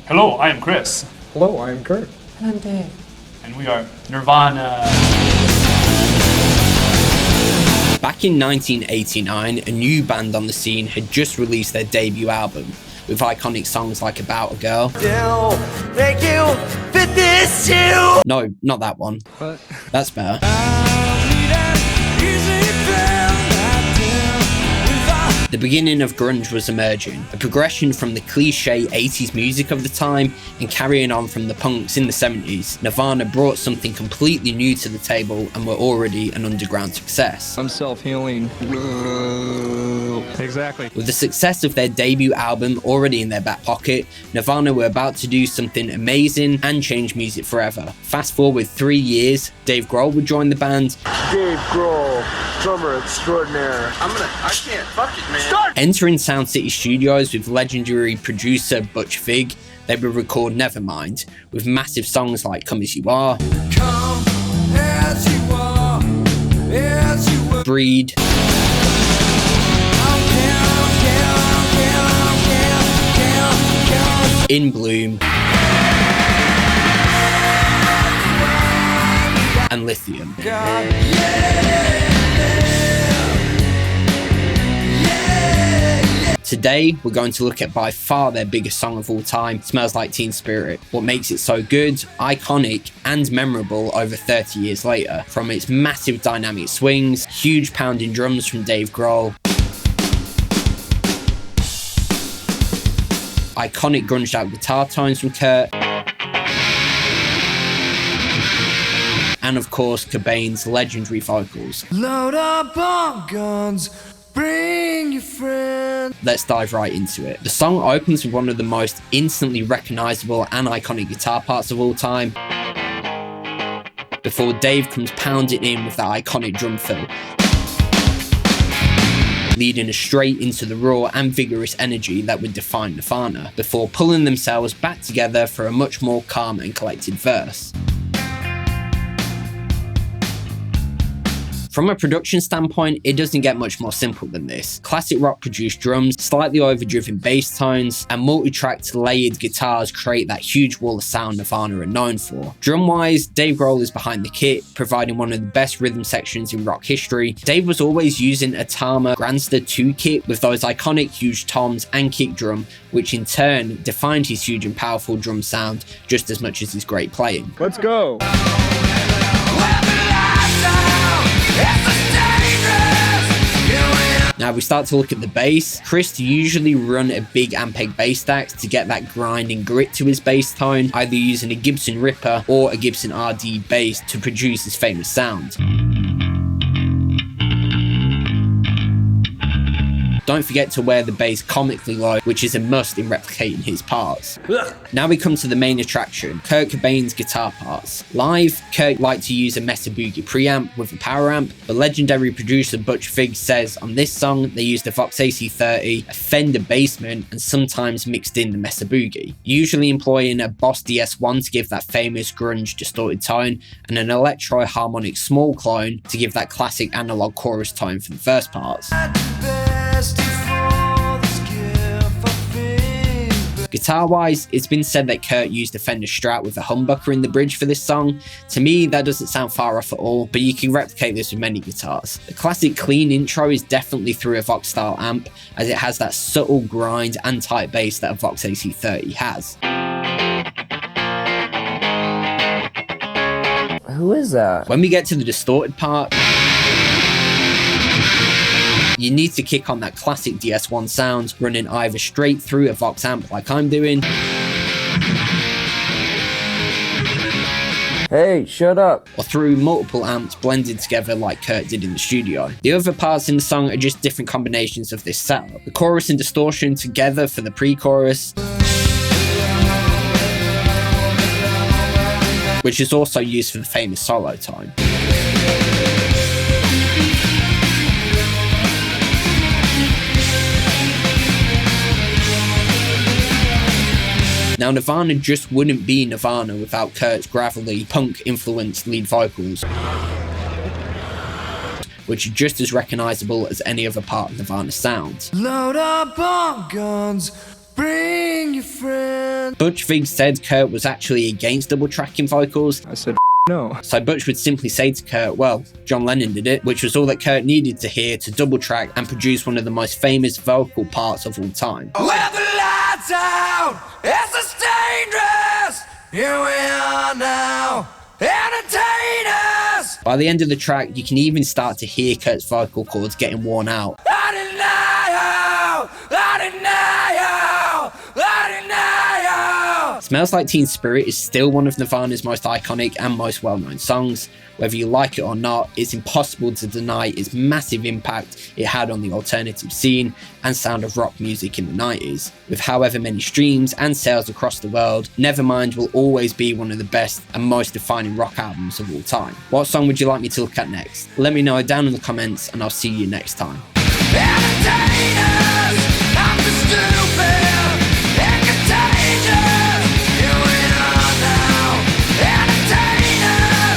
Hello, I am Chris. Hello, I am Kurt. And I'm Dave. And we are Nirvana. Back in 1989, a new band on the scene had just released their debut album, with iconic songs like About a Girl. Thank you, fit this too. No, not that one. What? That's better. The beginning of grunge was emerging, a progression from the cliche 80s music of the time and carrying on from the punks in the 70s. Nirvana brought something completely new to the table and were already an underground success. I'm self-healing. Exactly. With the success of their debut album already in their back pocket, Nirvana were about to do something amazing and change music forever. Fast forward 3 years, Dave Grohl would join the band. Dave Grohl, drummer extraordinaire. I can't, fuck it, man. Start! Entering Sound City Studios with legendary producer Butch Vig, they would record Nevermind, with massive songs like Come As You Are, Come as you are, as you were. Breed, In Bloom, and Lithium. Today, we're going to look at by far their biggest song of all time, Smells Like Teen Spirit. What makes it so good, iconic, and memorable over 30 years later. From its massive dynamic swings, huge pounding drums from Dave Grohl, iconic grunged out guitar tones from Kurt, and of course Cobain's legendary vocals. Load up on guns, bring your friends. Let's dive right into it. The song opens with one of the most instantly recognizable and iconic guitar parts of all time, before Dave comes pounding in with that iconic drum fill, leading us straight into the raw and vigorous energy that would define Nirvana, before pulling themselves back together for a much more calm and collected verse. From a production standpoint, it doesn't get much more simple than this. Classic rock produced drums, slightly overdriven bass tones, and multi-tracked layered guitars create that huge wall of sound Nirvana are known for. Drum-wise, Dave Grohl is behind the kit, providing one of the best rhythm sections in rock history. Dave was always using a Tama Grandster 2 kit with those iconic huge toms and kick drum, which in turn defined his huge and powerful drum sound just as much as his great playing. Let's go. Now we start to look at the bass. Chris usually run a big Ampeg bass stack to get that grind and grit to his bass tone, either using a Gibson Ripper or a Gibson RD bass to produce his famous sound. Don't forget to wear the bass comically low, which is a must in replicating his parts. Now we come to the main attraction, Kurt Cobain's guitar parts. Live, Kurt liked to use a Mesa Boogie preamp with a power amp, but legendary producer Butch Vig says on this song they used a Vox AC30, a Fender Bassman, and sometimes mixed in the Mesa Boogie, usually employing a Boss DS1 to give that famous grunge distorted tone, and an Electro Harmonic small clone to give that classic analog chorus tone for the first parts. Guitar-wise, it's been said that Kurt used a Fender Strat with a humbucker in the bridge for this song. To me, that doesn't sound far off at all, but you can replicate this with many guitars. The classic clean intro is definitely through a Vox-style amp, as it has that subtle grind and tight bass that a Vox AC30 has. Who is that? When we get to the distorted part, you need to kick on that classic DS1 sound, running either straight through a Vox amp like I'm doing, Hey, shut up. or through multiple amps blended together like Kurt did in the studio. The other parts in the song are just different combinations of this setup. The chorus and distortion together for the pre-chorus, which is also used for the famous solo tone. Now, Nirvana just wouldn't be Nirvana without Kurt's gravelly, punk-influenced lead vocals, which are just as recognisable as any other part of Nirvana's sound. Load up on guns, Bring your friend. Butch Vig said Kurt was actually against double tracking vocals, I said, no. so Butch would simply say to Kurt, well, John Lennon did it, which was all that Kurt needed to hear to double track and produce one of the most famous vocal parts of all time. With the lights out, it's a dangerous. Here we are now, entertainers. By the end of the track, you can even start to hear Kurt's vocal cords getting worn out. I deny you, I deny you, I deny you. Smells Like Teen Spirit is still one of Nirvana's most iconic and most well-known songs. Whether you like it or not, it's impossible to deny its massive impact it had on the alternative scene and sound of rock music in the 90s. With however many streams and sales across the world, Nevermind will always be one of the best and most defining rock albums of all time. What song would you like me to look at next? Let me know down in the comments and I'll see you next time. Entertainers.